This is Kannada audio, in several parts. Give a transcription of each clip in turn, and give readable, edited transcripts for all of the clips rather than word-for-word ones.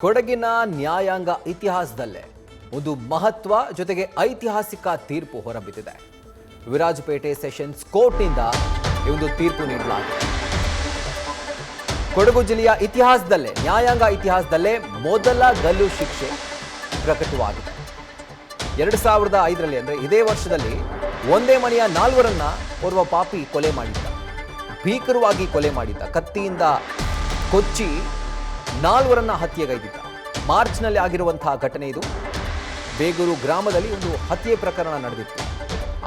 ಕೊಡಗಿನ ನ್ಯಾಯಾಂಗ ಇತಿಹಾಸದಲ್ಲೇ ಒಂದು ಮಹತ್ವ ಜೊತೆಗೆ ಐತಿಹಾಸಿಕ ತೀರ್ಪು ಹೊರಬಿದ್ದಿದೆ. ವಿರಾಜಪೇಟೆ ಸೆಷನ್ಸ್ ಕೋರ್ಟ್ನಿಂದ ಈ ಒಂದು ತೀರ್ಪು ನೀಡಲಾಗಿದೆ. ಕೊಡಗು ಜಿಲ್ಲೆಯ ಇತಿಹಾಸದಲ್ಲೇ ನ್ಯಾಯಾಂಗ ಇತಿಹಾಸದಲ್ಲೇ ಮೊದಲ ಗಲ್ಲು ಶಿಕ್ಷೆ ಪ್ರಕಟವಾಗಿದೆ. 2005ರಲ್ಲಿ ಅಂದರೆ ಇದೇ ವರ್ಷದಲ್ಲಿ ಒಂದೇ ಮನೆಯ 4ರನ್ನ ಓರ್ವ ಪಾಪಿ ಕೊಲೆ ಮಾಡಿದ್ದ, ಭೀಕರವಾಗಿ ಕೊಲೆ ಮಾಡಿದ್ದ, ಕತ್ತಿಯಿಂದ ಕೊಚ್ಚಿ 4ರನ್ನ ಹತ್ಯೆಗೈದಿದ್ದ. ಮಾರ್ಚ್ನಲ್ಲಿ ಆಗಿರುವಂತಹ ಘಟನೆ ಇದು. ಬೇಗೂರು ಗ್ರಾಮದಲ್ಲಿ ಒಂದು ಹತ್ಯೆ ಪ್ರಕರಣ ನಡೆದಿತ್ತು.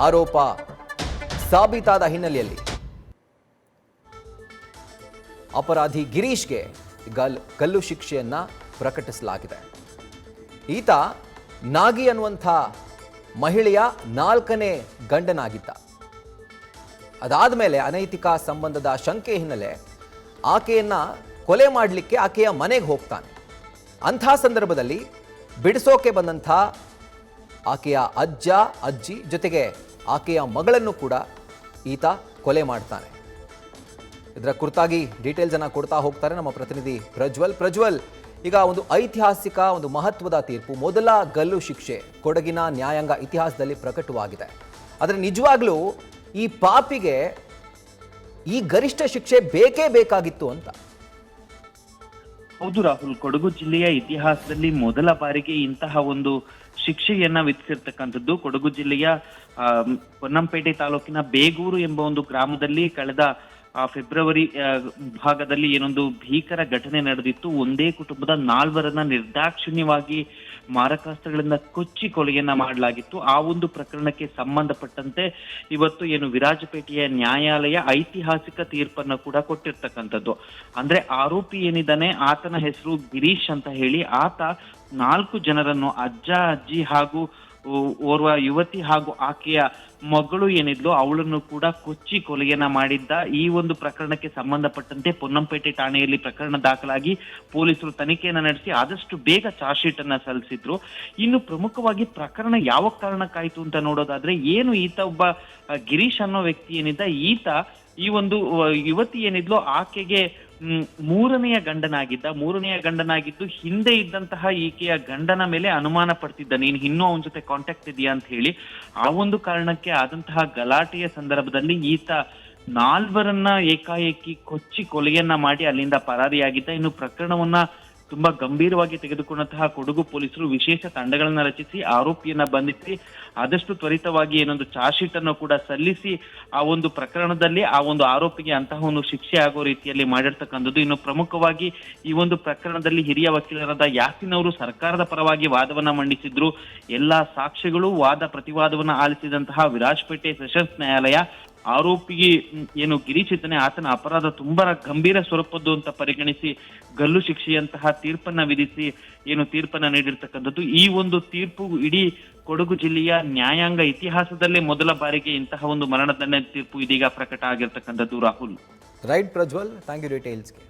ಆರೋಪ ಸಾಬೀತಾದ ಹಿನ್ನೆಲೆಯಲ್ಲಿ ಅಪರಾಧಿ ಗಿರೀಶ್ಗೆ ಗಲ್ಲು ಶಿಕ್ಷೆಯನ್ನ ಪ್ರಕಟಿಸಲಾಗಿದೆ. ಈತ ನಾಗಿ ಅನ್ನುವಂಥ ಮಹಿಳೆಯ 4ನೇ ಗಂಡನಾಗಿದ್ದ. ಅದಾದ ಮೇಲೆ ಅನೈತಿಕ ಸಂಬಂಧದ ಶಂಕೆ ಹಿನ್ನೆಲೆ ಆಕೆಯನ್ನ ಕೊಲೆ ಮಾಡಲಿಕ್ಕೆ ಆಕೆಯ ಮನೆಗೆ ಹೋಗ್ತಾನೆ. ಅಂಥ ಸಂದರ್ಭದಲ್ಲಿ ಬಿಡಿಸೋಕೆ ಬಂದಂಥ ಆಕೆಯ ಅಜ್ಜ ಅಜ್ಜಿ ಜೊತೆಗೆ ಆಕೆಯ ಮಗಳನ್ನು ಕೂಡ ಈತ ಕೊಲೆ ಮಾಡ್ತಾನೆ. ಇದರ ಕುರಿತಾಗಿ ಡೀಟೇಲ್ಸ್ ಅನ್ನ ಕೊಡ್ತಾ ಹೋಗ್ತಾರೆ ನಮ್ಮ ಪ್ರತಿನಿಧಿ ಪ್ರಜ್ವಲ್. ಈಗ ಒಂದು ಐತಿಹಾಸಿಕ ಒಂದು ಮಹತ್ವದ ತೀರ್ಪು, ಮೊದಲ ಗಲ್ಲು ಶಿಕ್ಷೆ ಕೊಡಗಿನ ನ್ಯಾಯಾಂಗ ಇತಿಹಾಸದಲ್ಲಿ ಪ್ರಕಟವಾಗಿದೆ. ಆದರೆ ನಿಜವಾಗ್ಲೂ ಈ ಪಾಪಿಗೆ ಈ ಗರಿಷ್ಠ ಶಿಕ್ಷೆ ಬೇಕೇ ಬೇಕಾಗಿತ್ತು ಅಂತ. ಹೌದು ರಾಹುಲ್, ಕೊಡಗು ಜಿಲ್ಲೆಯ ಇತಿಹಾಸದಲ್ಲಿ ಮೊದಲ ಬಾರಿಗೆ ಇಂತಹ ಒಂದು ಶಿಕ್ಷೆಯನ್ನ ವಿಧಿಸಿರ್ತಕ್ಕಂಥದ್ದು. ಕೊಡಗು ಜಿಲ್ಲೆಯ ಪೊನ್ನಂಪೇಟೆ ತಾಲೂಕಿನ ಬೇಗೂರು ಎಂಬ ಒಂದು ಗ್ರಾಮದಲ್ಲಿ ಕಳೆದ ಫೆಬ್ರವರಿ ಭಾಗದಲ್ಲಿ ಏನೊಂದು ಭೀಕರ ಘಟನೆ ನಡೆದಿತ್ತು. ಒಂದೇ ಕುಟುಂಬದ 4ರನ್ನ ನಿರ್ದಾಕ್ಷಿಣ್ಯವಾಗಿ ಮಾರಕಾಸ್ತ್ರಗಳಿಂದ ಕೊಚ್ಚಿ ಕೊಲೆಯನ್ನ ಮಾಡಲಾಗಿತ್ತು. ಆ ಒಂದು ಪ್ರಕರಣಕ್ಕೆ ಸಂಬಂಧಪಟ್ಟಂತೆ ಇವತ್ತು ಏನು ವಿರಾಜಪೇಟೆಯ ನ್ಯಾಯಾಲಯ ಐತಿಹಾಸಿಕ ತೀರ್ಪನ್ನು ಕೂಡ ಕೊಟ್ಟಿರ್ತಕ್ಕಂಥದ್ದು. ಅಂದ್ರೆ ಆರೋಪಿ ಏನಿದ್ದಾನೆ ಆತನ ಹೆಸರು ಗಿರೀಶ್ ಅಂತ ಹೇಳಿ. ಆತ 4 ಜನರನ್ನು ಅಜ್ಜ ಅಜ್ಜಿ ಹಾಗೂ ಓರ್ವ ಯುವತಿ ಹಾಗೂ ಆಕೆಯ ಮಗಳು ಏನಿದ್ಲು ಅವಳನ್ನು ಕೂಡ ಕೊಚ್ಚಿ ಕೊಲೆಯನ್ನ ಮಾಡಿದ್ದ. ಈ ಒಂದು ಪ್ರಕರಣಕ್ಕೆ ಸಂಬಂಧಪಟ್ಟಂತೆ ಪೊನ್ನಂಪೇಟೆ ಠಾಣೆಯಲ್ಲಿ ಪ್ರಕರಣ ದಾಖಲಾಗಿ ಪೊಲೀಸರು ತನಿಖೆಯನ್ನ ನಡೆಸಿ ಆದಷ್ಟು ಬೇಗ ಚಾರ್ಜ್ ಶೀಟ್ ಅನ್ನ ಸಲ್ಲಿಸಿದ್ರು. ಇನ್ನು ಪ್ರಮುಖವಾಗಿ ಪ್ರಕರಣ ಯಾವ ಕಾರಣಕ್ಕಾಯ್ತು ಅಂತ ನೋಡೋದಾದ್ರೆ, ಏನು ಈತ ಒಬ್ಬ ಗಿರೀಶ್ ಅನ್ನೋ ವ್ಯಕ್ತಿ ಏನಿದ್ದ, ಈತ ಈ ಒಂದು ಯುವತಿ ಏನಿದ್ಲು ಆಕೆಗೆ 3ನೇ ಗಂಡನಾಗಿದ್ದು ಹಿಂದೆ ಇದ್ದಂತಹ ಈಕೆಯ ಗಂಡನ ಮೇಲೆ ಅನುಮಾನ ಪಡ್ತಿದ್ದ, ನೀನು ಇನ್ನೂ ಅವನ ಜೊತೆ ಕಾಂಟ್ಯಾಕ್ಟ್ ಇದೆಯಾ ಅಂತ ಹೇಳಿ. ಆ ಒಂದು ಕಾರಣಕ್ಕೆ ಆದಂತಹ ಗಲಾಟೆಯ ಸಂದರ್ಭದಲ್ಲಿ ಈತ 4ರನ್ನ ಏಕಾಏಕಿ ಕೊಚ್ಚಿ ಕೊಲೆಯನ್ನ ಮಾಡಿ ಅಲ್ಲಿಂದ ಪರಾರಿಯಾಗಿದ್ದ. ಇನ್ನು ಪ್ರಕರಣವನ್ನ ತುಂಬಾ ಗಂಭೀರವಾಗಿ ತೆಗೆದುಕೊಂಡಂತಹ ಕೊಡಗು ಪೊಲೀಸರು ವಿಶೇಷ ತಂಡಗಳನ್ನ ರಚಿಸಿ ಆರೋಪಿಯನ್ನ ಬಂಧಿಸಿ ಆದಷ್ಟು ತ್ವರಿತವಾಗಿ ಏನೊಂದು ಚಾರ್ಜ್ ಶೀಟ್ ಅನ್ನು ಕೂಡ ಸಲ್ಲಿಸಿ ಆ ಒಂದು ಪ್ರಕರಣದಲ್ಲಿ ಆ ಒಂದು ಆರೋಪಿಗೆ ಅಂತಹ ಒಂದು ಶಿಕ್ಷೆ ಆಗೋ ರೀತಿಯಲ್ಲಿ ಮಾಡಿರ್ತಕ್ಕಂಥದ್ದು. ಇನ್ನು ಪ್ರಮುಖವಾಗಿ ಈ ಒಂದು ಪ್ರಕರಣದಲ್ಲಿ ಹಿರಿಯ ವಕೀಲರಾದ ಯಾಸಿನ್ ಅವರು ಸರ್ಕಾರದ ಪರವಾಗಿ ವಾದವನ್ನ ಮಂಡಿಸಿದ್ರು. ಎಲ್ಲಾ ಸಾಕ್ಷ್ಯಗಳು ವಾದ ಪ್ರತಿವಾದವನ್ನ ಆಲಿಸಿದಂತಹ ವಿರಾಜಪೇಟೆ ಸೆಷನ್ಸ್ ನ್ಯಾಯಾಲಯ ಆರೋಪಿಗೆ ಏನು ಗಿರೀಶ್ ಇದ್ದಾನೆ ಆತನ ಅಪರಾಧ ತುಂಬಾ ಗಂಭೀರ ಸ್ವರೂಪದ್ದು ಅಂತ ಪರಿಗಣಿಸಿ ಗಲ್ಲು ಶಿಕ್ಷೆಯಂತಹ ತೀರ್ಪನ್ನ ವಿಧಿಸಿ ತೀರ್ಪನ್ನ ನೀಡಿರ್ತಕ್ಕಂಥದ್ದು. ಈ ಒಂದು ತೀರ್ಪು ಇಡೀ ಕೊಡಗು ಜಿಲ್ಲೆಯ ನ್ಯಾಯಾಂಗ ಇತಿಹಾಸದಲ್ಲೇ ಮೊದಲ ಬಾರಿಗೆ ಇಂತಹ ಒಂದು ಮರಣದಂಡನೆ ತೀರ್ಪು ಇದೀಗ ಪ್ರಕಟ ಆಗಿರ್ತಕ್ಕಂಥದ್ದು Rahul. Right Prajwal, thank you ಡೀಟೇಲ್ಸ್ಗೆ.